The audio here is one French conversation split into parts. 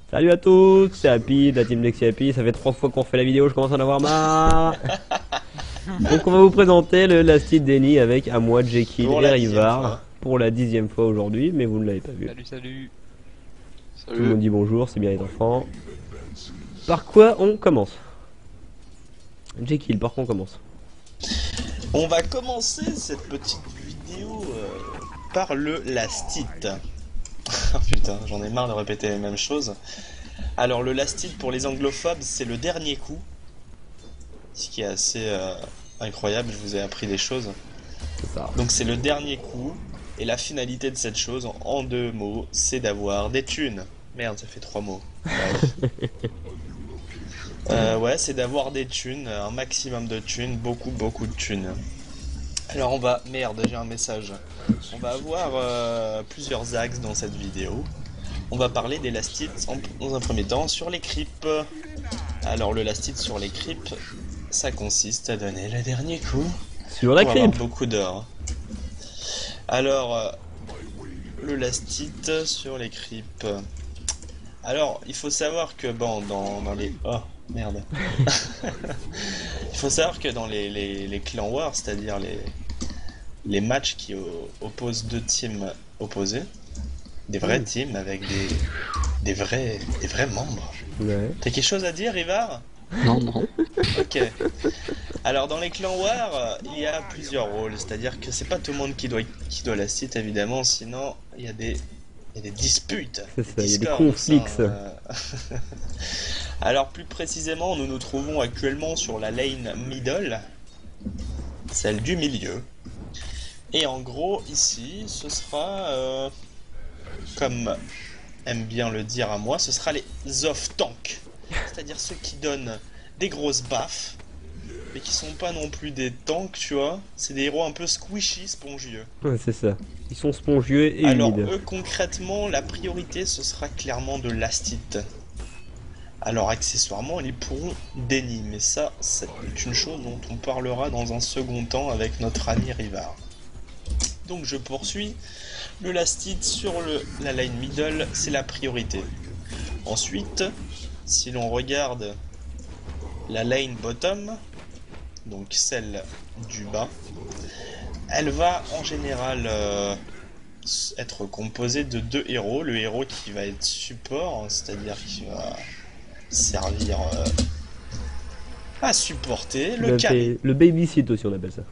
Salut à tous, c'est Happy de la team Lexi Happy. Ça fait 3 fois qu'on fait la vidéo, je commence à en avoir marre. Donc on va vous présenter le Last Hit Denny avec à moi, Jekyll Pour et la 10e Rivard fois. pour la 10e fois aujourd'hui, mais vous ne l'avez pas vu. Salut, salut. Tout le monde Salut. dit bonjour, c'est bien les enfants. Par quoi on commence? Jekyll, par quoi on commence? On va commencer cette petite vidéo par le Last Hit. Oh putain, j'en ai marre de répéter les mêmes choses. Alors le Last Hit pour les anglophobes, c'est le dernier coup. Ce qui est assez incroyable, je vous ai appris des choses. C'est ça. Donc c'est le dernier coup, et la finalité de cette chose, en 2 mots, c'est d'avoir des thunes. Merde, ça fait 3 mots. Bref. Ouais, c'est d'avoir des thunes, un maximum de thunes, beaucoup de thunes. Alors on va... Merde, j'ai un message. On va avoir plusieurs axes dans cette vidéo. On va parler des last hits dans un premier temps sur les creeps. Alors le last hit sur les creeps, ça consiste à donner le dernier coup Sur la pour avoir creep. beaucoup d'or. Alors, le last hit sur les creeps. Alors, il faut savoir que bon, dans les... Oh, merde. Il faut savoir que dans les clans war, c'est-à-dire les matchs qui opposent deux teams opposés, des vrais teams avec des vrais membres. Ouais. T'as quelque chose à dire, Rivard? Non, non. Ok. Alors dans les clans war, il y a plusieurs rôles, c'est-à-dire que c'est pas tout le monde qui doit la cite évidemment, sinon il y a des disputes, C'est ça, il y a des discords au conflits. sein. Alors plus précisément, nous nous trouvons actuellement sur la lane middle, celle du milieu. Et en gros ici, ce sera, comme aime bien le dire à moi, ce sera les off-tank, c'est-à-dire ceux qui donnent des grosses baffes, mais qui sont pas non plus des tanks, tu vois. C'est des héros un peu squishy, spongieux. Ouais, c'est ça. Ils sont spongieux et Alors humides. eux concrètement, la priorité ce sera clairement de last hit. Alors accessoirement, ils pourront déni, mais ça c'est une chose dont on parlera dans un second temps avec notre ami Rivard. Donc je poursuis. Le last hit sur la line middle, c'est la priorité. Ensuite, si l'on regarde la lane bottom, donc celle du bas, elle va en général être composée de 2 héros. Le héros qui va être support, c'est-à-dire qui va servir à supporter le carry. Le babysit aussi on appelle ça.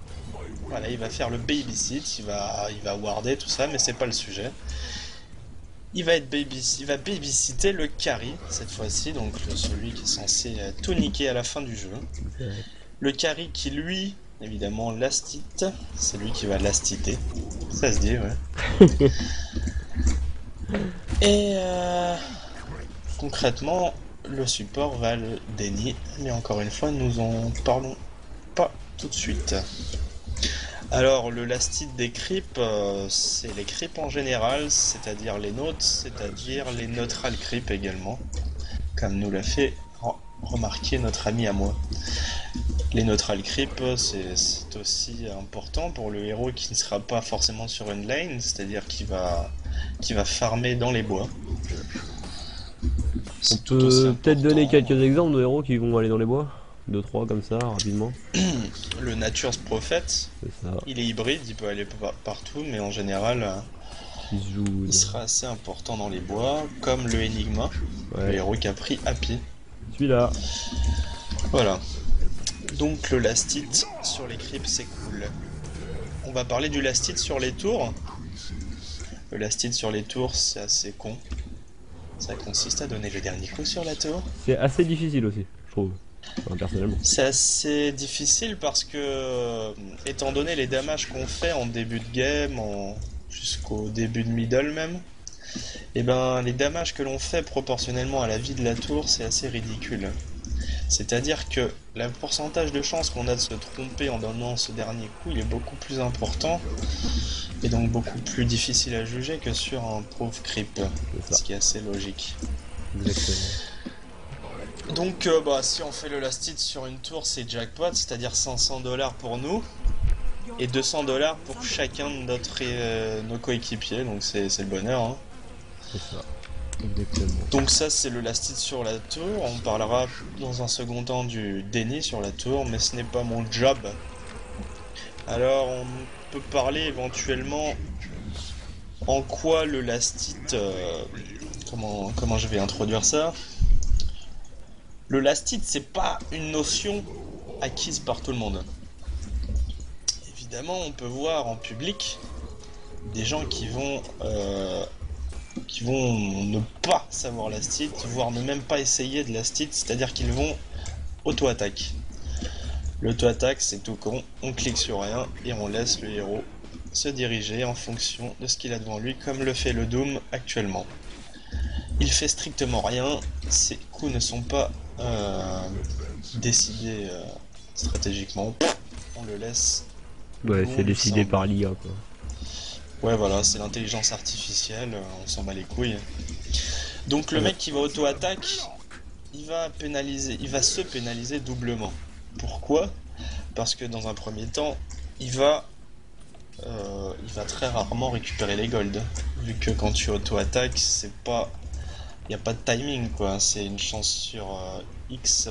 Voilà, il va faire le babysit, il va warder tout ça, mais c'est pas le sujet. Il va babysitter le carry cette fois-ci, donc celui qui est censé tout niquer à la fin du jeu. Le carry qui lui, évidemment, last hit, c'est lui qui va last hitter. Ça se dit, ouais. Et concrètement, le support va le dénier, mais encore une fois, nous en parlons pas tout de suite. Alors, le last hit des creeps, c'est les creeps en général, c'est-à-dire les nôtres, c'est-à-dire les neutral creeps également, comme nous l'a fait remarquer notre ami à moi. Les neutral creep, c'est aussi important pour le héros qui ne sera pas forcément sur une lane, c'est-à-dire qui va farmer dans les bois. On peut peut-être donner quelques exemples de héros qui vont aller dans les bois. 2-3 comme ça, rapidement. Le Nature's Prophet, C'est ça. il est hybride, il peut aller partout, mais en général, Qui se joue. il sera assez important dans les bois, comme le Enigma, le Ouais. héros qui a pris Happy. Celui-là. Voilà. Donc le last hit sur les creeps, c'est cool. On va parler du last hit sur les tours. Le last hit sur les tours, c'est assez con. Ça consiste à donner le dernier coup sur la tour. C'est assez difficile aussi, je trouve. Enfin, personnellement. C'est assez difficile parce que, étant donné les damages qu'on fait en début de game, jusqu'au début de middle même, et ben les damages que l'on fait proportionnellement à la vie de la tour, c'est assez ridicule. C'est-à-dire que le pourcentage de chance qu'on a de se tromper en donnant ce dernier coup, il est beaucoup plus important et donc beaucoup plus difficile à juger que sur un pauvre creep, C'est ça. ce qui est assez logique. Exactement. Donc si on fait le last hit sur une tour, c'est jackpot, c'est-à-dire 500 $ pour nous et 200 $ pour chacun de nos coéquipiers, donc c'est le bonheur, hein. C'est ça. Exactement. Donc ça c'est le last hit sur la tour, on parlera dans un second temps du déni sur la tour, mais ce n'est pas mon job. Alors on peut parler éventuellement en quoi le last hit, comment je vais introduire ça. Le last hit c'est pas une notion acquise par tout le monde. Évidemment on peut voir en public des gens qui vont ne pas savoir last hit, voire ne même pas essayer de last hit, c'est-à-dire qu'ils vont auto-attaque. L'auto-attaque c'est tout con, on clique sur rien et on laisse le héros se diriger en fonction de ce qu'il a devant lui, comme le fait le Doom actuellement. Il fait strictement rien, ses coups ne sont pas décidés stratégiquement, on le laisse. Ouais, c'est décidé ensemble. par l'IA quoi. Ouais voilà, c'est l'intelligence artificielle, on s'en bat les couilles. Donc le mec qui va auto-attaque, il va se pénaliser doublement. Pourquoi? Parce que dans un premier temps, il va très rarement récupérer les golds. Vu que quand tu auto-attaques, c'est pas, y a pas de timing quoi, c'est une chance sur X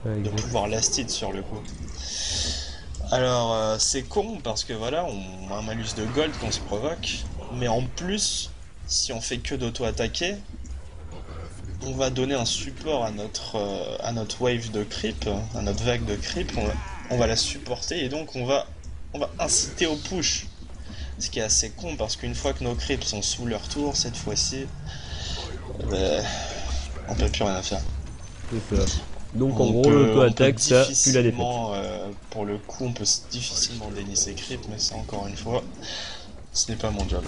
Ouais, de pouvoir last hit sur le coup. Alors c'est con parce que voilà, on a un malus de gold qu'on se provoque, mais en plus, si on fait que d'auto-attaquer, on va donner un support à notre wave de creep, à notre vague de creep, on va la supporter et donc on va inciter au push. Ce qui est assez con parce qu'une fois que nos creeps sont sous leur tour, cette fois-ci, on peut plus rien faire. c'est ça. Donc en On gros, peut l'auto-attaque, ça pue la défaite. difficilement, pour le coup, on peut difficilement dénier ses creeps, mais ça encore une fois, ce n'est pas mon job.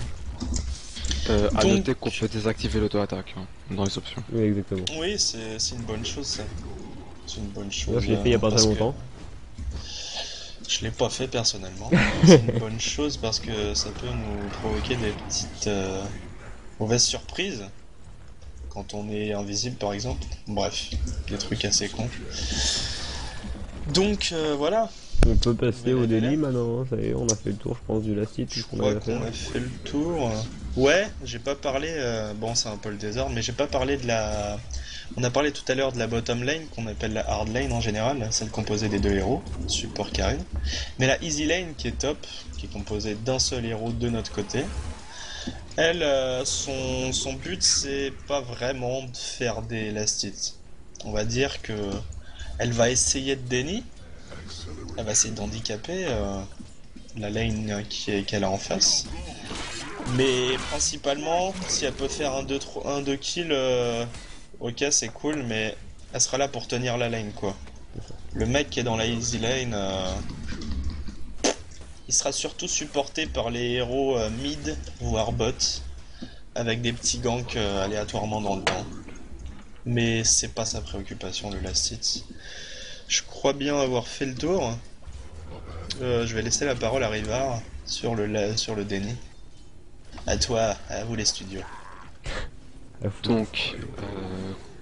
À Donc- noter qu'on peut désactiver l'auto-attaque hein, dans les options. Oui, exactement. Oui, c'est une bonne chose ça. C'est une bonne chose. Moi, je l'ai fait il y a pas parce très que- longtemps. Je l'ai pas fait personnellement. C'est une bonne chose parce que ça peut nous provoquer des petites mauvaises surprises. Quand on est invisible par exemple. Bref, des trucs assez cons. Donc voilà, On peut passer au Nouvelle délit élève. maintenant, hein. Ça y est, on a fait le tour, je pense, du last hit, tout je ce qu'on crois avait à faire. qu'on a fait le tour. Ouais, j'ai pas parlé, bon c'est un peu le désordre, mais j'ai pas parlé de la... On a parlé tout à l'heure de la bottom lane, qu'on appelle la hard lane en général, celle composée des deux héros, support Karin. Mais la easy lane qui est top, qui est composée d'un seul héros de notre côté. Elle, son but c'est pas vraiment de faire des last hits. On va dire que elle va essayer de déni, elle va essayer d'handicaper la lane qu'elle a en face. Mais principalement, si elle peut faire un 2 kills, ok c'est cool, mais elle sera là pour tenir la lane quoi. Le mec qui est dans la easy lane, il sera surtout supporté par les héros mid, voire bot, avec des petits ganks aléatoirement dans le temps. Mais c'est pas sa préoccupation le last hit. Je crois bien avoir fait le tour. Je vais laisser la parole à Rivard sur le déni. À toi, à vous les studios. À fou. Donc,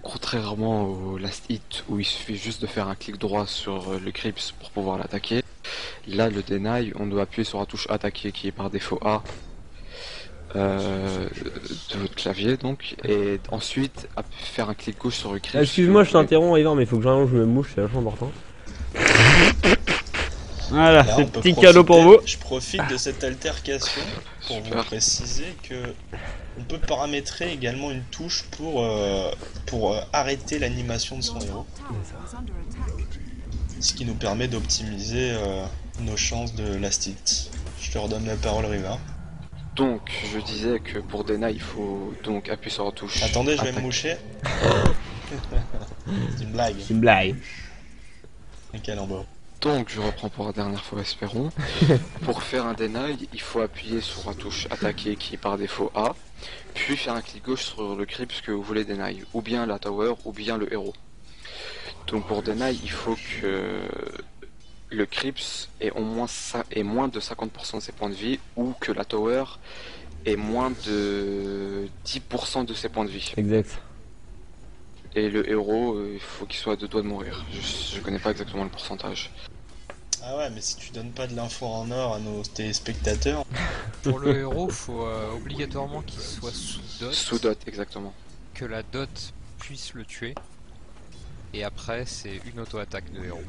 contrairement au last hit où il suffit juste de faire un clic droit sur le creeps pour pouvoir l'attaquer, là le deny, on doit appuyer sur la touche attaquer qui est par défaut A de votre clavier donc, et ensuite faire un clic gauche sur le creeps. Ah, excuse-moi, je t'interromps, Ivan, mais il faut que je me mouche, c'est vachement important. Voilà, Là, c'est on peut petit cadeau pour vous. Je profite de cette altercation pour vous Super. préciser que on peut paramétrer également une touche pour arrêter l'animation de son héros, ce qui nous permet d'optimiser nos chances de last hit. Je te redonne la parole, Rivard. Donc, je disais que pour deny, il faut donc appuyer sur la touche. Attendez, je vais me attaque. moucher. C'est une blague. C'est une blague. Un calembour. Donc, je reprends pour la dernière fois, espérons. Pour faire un deny, il faut appuyer sur la touche attaquer qui est par défaut A, puis faire un clic gauche sur le creeps que vous voulez deny, ou bien la tower, ou bien le héros. Donc pour deny, il faut que le creeps ait moins de 50% de ses points de vie, ou que la tower ait moins de 10% de ses points de vie. Exact. Et le héros, il faut qu'il soit à deux doigts de mourir. Je connais pas exactement le pourcentage. Ah ouais, mais si tu donnes pas de l'info en or à nos téléspectateurs, Pour le héros, faut obligatoirement qu'il soit sous dot, Sous dot, exactement. que la dot puisse le tuer, et après c'est une auto-attaque de héros.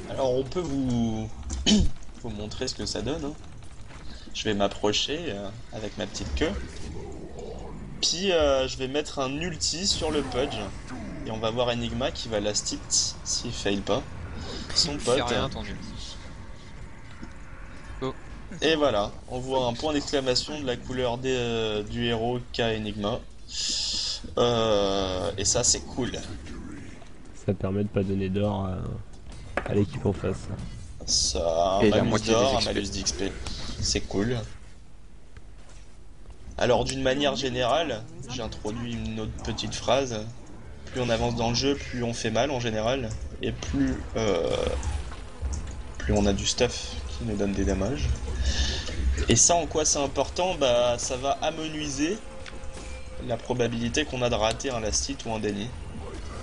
alors on peut vous vous montrer ce que ça donne. Hein. Je vais m'approcher avec ma petite queue. Puis je vais mettre un ulti sur le Pudge. Et on va voir Enigma qui va last hit s'il fail pas. Son Il pote. fait rien ton ulti. Et voilà, on voit un point d'exclamation de la couleur du héros qu'a Enigma. Et ça c'est cool. Ça permet de pas donner d'or à l'équipe en face. Ça a un Et la malus moitié d'or, des un XP. malus d'XP. C'est cool. Alors d'une manière générale, j'ai introduit une autre petite phrase. Plus on avance dans le jeu, plus on fait mal en général. Et plus on a du stuff qui nous donne des dommages. Et ça en quoi c'est important? Bah ça va amenuiser la probabilité qu'on a de rater un last hit ou un déni.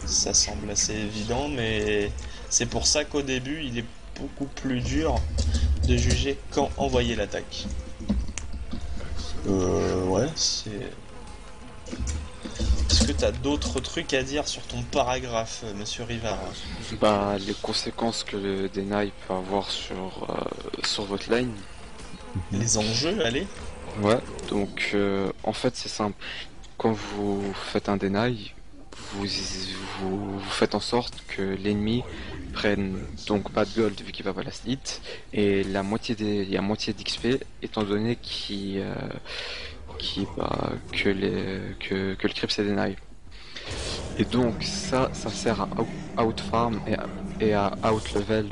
Ça semble assez évident, mais c'est pour ça qu'au début il est beaucoup plus dur de juger quand envoyer l'attaque. Ouais, c'est... Est-ce que t'as d'autres trucs à dire sur ton paragraphe, monsieur Rivard? Bah, les conséquences que le deny peut avoir sur votre lane. Les enjeux, allez? Ouais, donc en fait c'est simple. Quand vous faites un deny, vous faites en sorte que l'ennemi prenne donc pas de gold vu qu'il va pas last hit et la moitié d'XP étant donné que le creep c'est deny. Et donc ça sert à out farm et à out level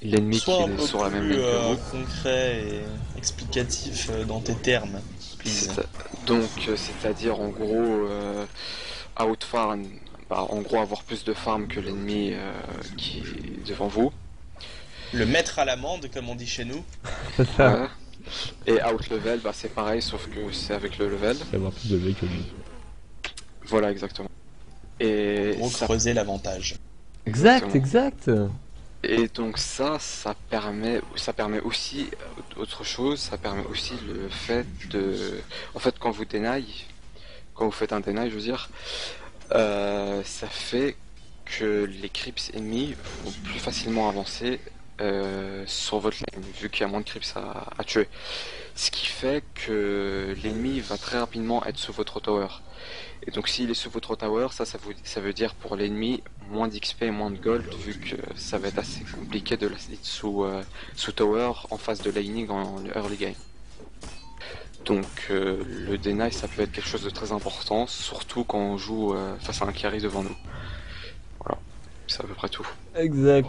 l'ennemi qui Sois un est peu sur la même plus ligne que vous. concret et explicatif dans tes termes, please. Donc c'est-à-dire en gros out farm, bah, en gros avoir plus de farm que l'ennemi qui est devant vous. Le mettre à l'amende, comme on dit chez nous. C'est ça. Ouais. Et out level, bah c'est pareil sauf que c'est avec le level. C'est avoir plus de level que lui. Voilà exactement. Et Pour ça, creuser l'avantage. Exact, Exactement. exact. et donc ça permet aussi autre chose, ça permet aussi le fait de, en fait quand vous faites un deny, je veux dire, ça fait que les creeps ennemis vont plus facilement avancer sur votre lane, vu qu'il y a moins de creeps à tuer. Ce qui fait que l'ennemi va très rapidement être sous votre tower. Et donc s'il est sous votre tower, ça veut dire pour l'ennemi moins d'XP et moins de gold, vu que ça va être assez compliqué de last hit sous tower en phase de laning en early game. Donc le deny ça peut être quelque chose de très important, surtout quand on joue face à un carry devant nous. Voilà, c'est à peu près tout. Exact.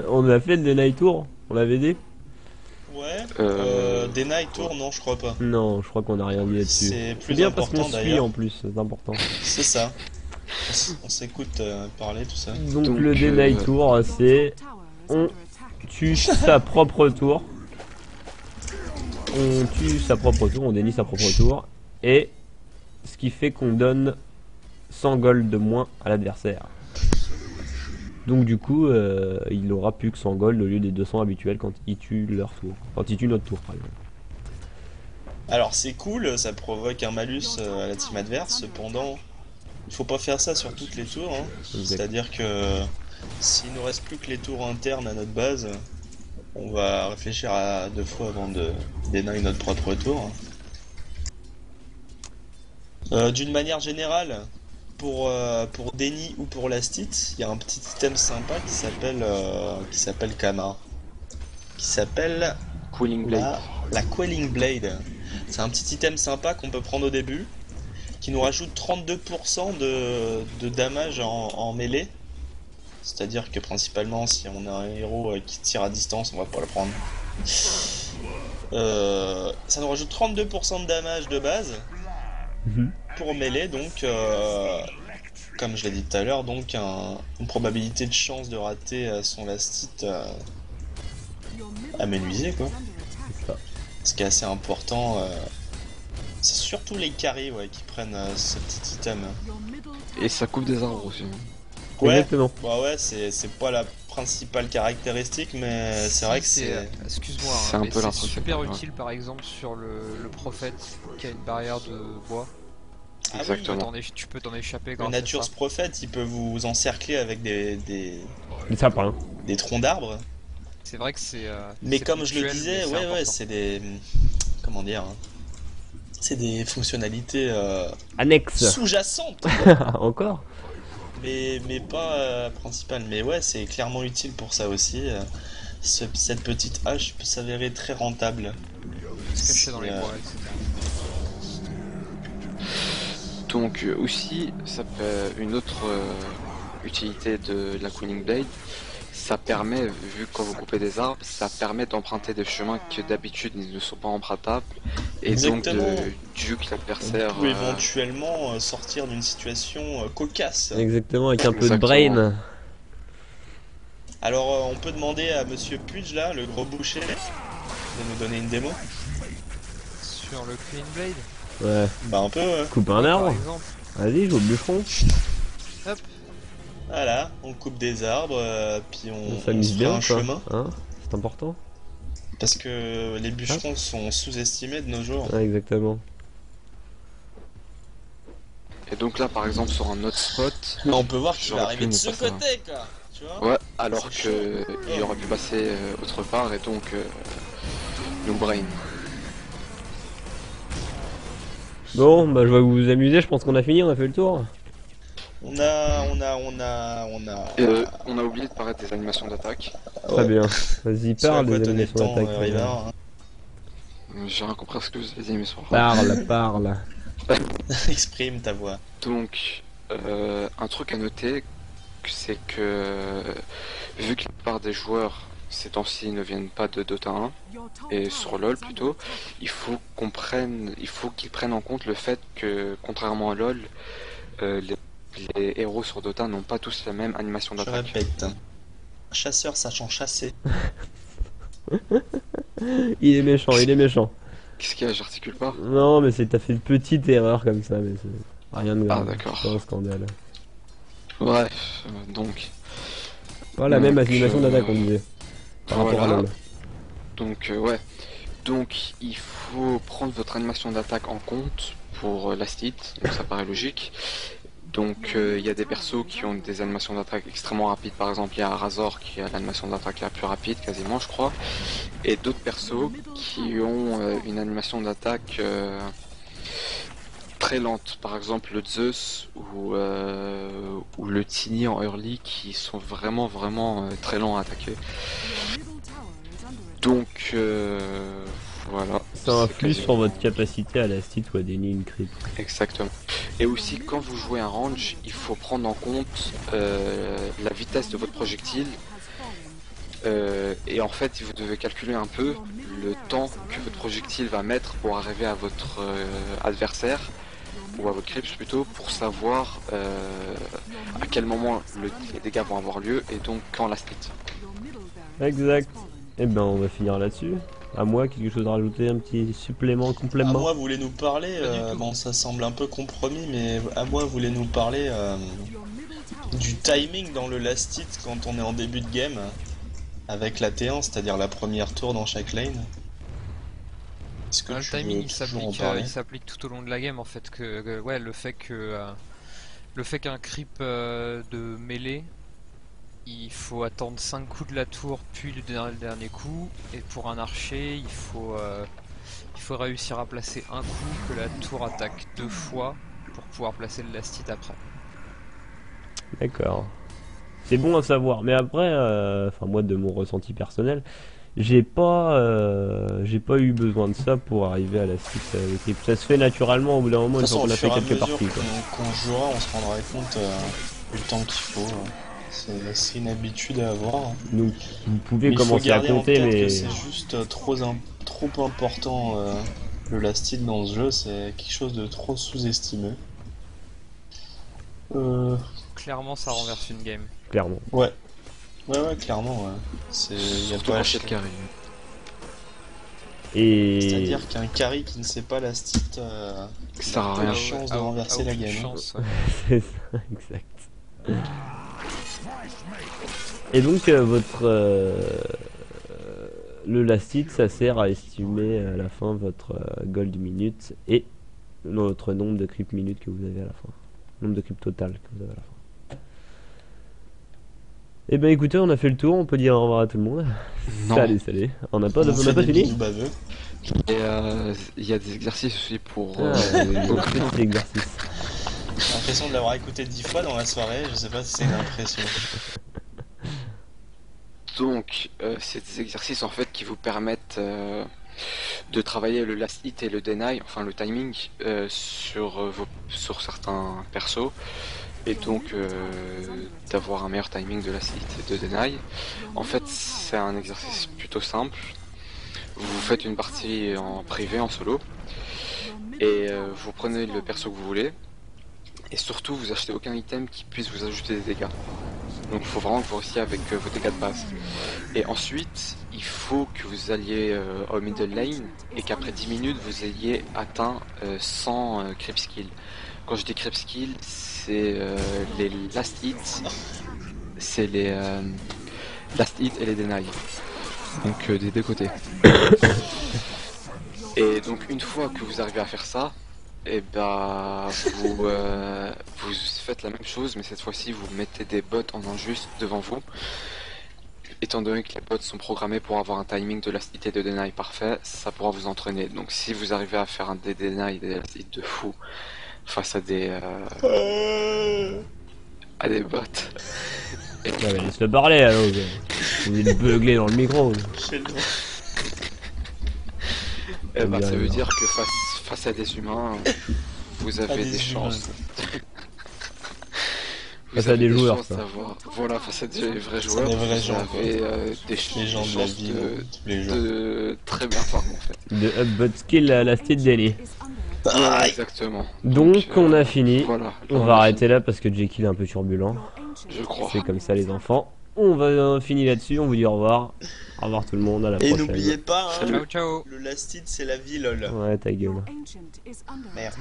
On a fait le Deny Tour. On l'avait dit? Ouais. Des night tours, non, je crois pas. Non, je crois qu'on a rien dit là-dessus. C'est C'est plus bien parce qu'on important suit d'ailleurs. en plus, c'est important. C'est ça. On s'écoute parler, tout ça. Donc, Donc, le Deny Tour, c'est on tue sa propre tour. On tue sa propre tour, on dénie sa propre tour. Et ce qui fait qu'on donne 100 gold de moins à l'adversaire. Donc du coup, il aura plus que 100 gold au lieu des 200 habituels quand il tue leur tour. Quand il tue notre tour, par exemple. Alors c'est cool, ça provoque un malus à la team adverse, cependant, il faut pas faire ça sur toutes les tours. Hein. Exact. C'est-à-dire que s'il nous reste plus que les tours internes à notre base, on va réfléchir à deux fois avant de deny notre propre tour. D'une manière générale, pour déni ou pour last hit, il y a un petit item sympa qui s'appelle Kama. Qui s'appelle Cooling Blade. la Quelling Blade. C'est un petit item sympa qu'on peut prendre au début, qui nous rajoute 32% de damage en mêlée. C'est-à-dire que principalement, si on a un héros qui tire à distance, on va pas le prendre. Ça nous rajoute 32% de damage de base pour mêlée, donc comme je l'ai dit tout à l'heure, donc une probabilité de chance de rater son last hit amenuisée, quoi. C'est ça. Ce qui est assez important, c'est surtout les carrés qui prennent ce petit item. Et ça coupe des arbres aussi. Ouais, Exactement. bah ouais, c'est pas la principale caractéristique, mais c'est vrai que c'est... Excuse-moi, hein, C'est un mais peu la c'est principale, super ouais. utile par exemple sur le prophète qui a une barrière de bois. Ah oui, Exactement. Tu peux t'en échapper le grâce à Nature's ça. Prophet, il peut vous encercler avec Les sapins. des troncs d'arbres. C'est vrai que c'est Mais c'est comme je le ponctuel, mais disais, c'est ouais, important. c'est des... Comment dire, hein, c'est des fonctionnalités Annexe. sous-jacentes, Encore. mais pas principales. Mais ouais, c'est clairement utile pour ça aussi. Cette petite hache peut s'avérer très rentable. Se cacher dans Si, les bois, etc. Donc aussi, ça peut, une autre utilité de la Cooling Blade, ça permet, vu que quand vous coupez des arbres, ça permet d'emprunter des chemins que d'habitude ils ne sont pas empruntables, et Exactement. donc de duke l'adversaire. Ou éventuellement sortir d'une situation cocasse. Exactement, avec un peu de Exactement. brain. Alors on peut demander à Monsieur Pudge là, le gros boucher, de nous donner une démo. Sur le Clean Blade, Ouais. Bah un peu. Coupe un par arbre. exemple. Vas-y, joue au bûcheron. Hop, Voilà, on coupe des arbres, puis On on s'amuse se fera bien, un quoi. chemin. Hein, c'est important. Parce que les bûcherons sont sous-estimés de nos jours. Ouais, exactement. Et donc là, par exemple, sur un autre spot, Mais on peut voir qu'il va J'aurais arriver pu de ne ce pas savoir. côté quoi. Tu vois. ouais, alors C'est que chaud. il aurait pu passer autre part, et donc nous brain. Bon, bah je vois que vous vous amusez, je pense qu'on a fini, on a fait le tour. On a. On a oublié de parler des animations d'attaque. Très bien. Vas-y, Ce à parle quoi des tenait animations tant d'attaque. Rivard, hein. J'ai rien compris à ce que vous avez dit, mais c'est pas grave. Parle. Exprime ta voix. Donc, un truc à noter, c'est que vu que la plupart des joueurs ces temps-ci ne viennent pas de Dota 1 et sur LoL plutôt, il faut qu'ils prennent en compte le fait que contrairement à LoL, les héros sur Dota n'ont pas tous la même animation Je d'attaque. répète. Un chasseur sachant chasser. Il est méchant, il est méchant. Qu'est-ce qu'il y a, j'articule pas? Non, mais t'as fait une petite erreur comme ça, mais c'est rien de grave. Ah, d'accord. C'est pas un scandale. Bref, donc Pas la même Donc, animation d'attaque, on disait. Par rapport à voilà. LoL. Donc ouais. Donc il faut prendre votre animation d'attaque en compte pour la stit, donc ça paraît logique. Donc il y a des persos qui ont des animations d'attaque extrêmement rapides, par exemple il y a Razor qui a l'animation d'attaque la plus rapide quasiment je crois, et d'autres persos qui ont une animation d'attaque très lente, par exemple le Zeus ou le Tiny en early qui sont vraiment très lents à attaquer. Donc voilà. Ça influe quasiment- sur votre capacité à la stit ou à dénier une crit. Exactement. Et aussi quand vous jouez un range, il faut prendre en compte la vitesse de votre projectile. Et en fait, vous devez calculer un peu le temps que votre projectile va mettre pour arriver à votre adversaire, ou à votre Crips plutôt, pour savoir à quel moment les dégâts vont avoir lieu et donc quand la split. Exact. Et ben on va finir là-dessus. À moi, quelque chose à rajouter, un petit supplément, À complément. moi, voulez nous parler, Pas du tout. bon ça semble un peu compromis, mais à moi, voulez nous parler du timing dans le last hit quand on est en début de game, avec la T1, c'est-à-dire la première tour dans chaque lane. Est-ce que Le tu timing veux toujours en il parler s'applique tout au long de la game en fait ouais le fait qu'un creep de mêlée il faut attendre 5 coups de la tour puis le dernier coup, et pour un archer il faut réussir à placer un coup que la tour attaque 2 fois pour pouvoir placer le last hit après. D'accord. C'est bon à savoir. Mais après, enfin moi de mon ressenti personnel, j'ai pas eu besoin de ça pour arriver à la stit avec l'équipe. Ça se fait naturellement au bout d'un moment De une toute fois façon, qu'on au a fait fur et à quelques mesure parties. Quoi. qu'on jouera, on se rendra compte du temps qu'il faut. C'est une habitude à avoir. Donc vous pouvez Mais il faut commencer à garder en compter, tête mais que c'est juste trop important. Le last hit dans ce jeu, c'est quelque chose de trop sous-estimé. Clairement ça renverse une game. clairement. Ouais, clairement. Ouais. Y a Surtout pas à quand c'est le chier. carré. Et C'est-à-dire qu'un carry qui ne sait pas last hit, Ça sert à pas rien. de chance de renverser la aucune game. chance, ouais. c'est ça, exact. Et donc le last hit, ça sert à estimer à la fin votre gold minute et notre nombre de creep minutes que vous avez à la fin. Nombre de creep total que vous avez à la fin. Et ben écoutez, on a fait le tour, on peut dire au revoir à tout le monde. Non. Salut. On n'a pas fait des fini. bisous baveux. Et il y a des exercices aussi pour. Petit exercice. J'ai l'impression de l'avoir écouté 10 fois dans la soirée, je sais pas si c'est une impression. Donc, c'est des exercices en fait qui vous permettent de travailler le last hit et le deny, enfin le timing, sur certains persos, et donc d'avoir un meilleur timing de last hit et de deny. En fait, c'est un exercice plutôt simple. Vous faites une partie en privé, en solo, et vous prenez le perso que vous voulez, et surtout vous achetez aucun item qui puisse vous ajouter des dégâts. Donc il faut vraiment que vous restiez avec vos dégâts de base. Et ensuite, il faut que vous alliez au middle lane et qu'après 10 minutes vous ayez atteint 100 creep skill. Quand je dis creep skill, c'est les last hits, c'est les last hits et les deny. Donc des deux côtés. Et donc une fois que vous arrivez à faire ça, et bah vous faites la même chose, mais cette fois-ci vous mettez des bots en injuste devant vous. Étant donné que les bots sont programmés pour avoir un timing de last hit et de deny parfait, ça pourra vous entraîner. Donc si vous arrivez à faire un des deny et des last hit de fou face à des bots. Ouais, mais laisse-le parler alors. Vous êtes beuglé dans le micro. J'ai le droit. Eh bah, ça veut dire que face à des humains, vous avez des chances. Face à des joueurs, chances quoi. Voilà, face à des vrais Face à joueurs, des vrais vous gens, avez Les gens de la chances vie tous les jours. de très bien farm en fait. De up bot skill à la state daily. Voilà, exactement. Donc on a fini. Voilà. On va arrêter là parce que Jekyll est un peu turbulent. Je crois. C'est comme ça les enfants. On va finir là-dessus, on vous dit au revoir. Au revoir tout le monde, à la Et prochaine. n'oubliez pas, hein, Ciao ciao. le last hit c'est la vie lol. Ouais, ta gueule. Merde. Merde.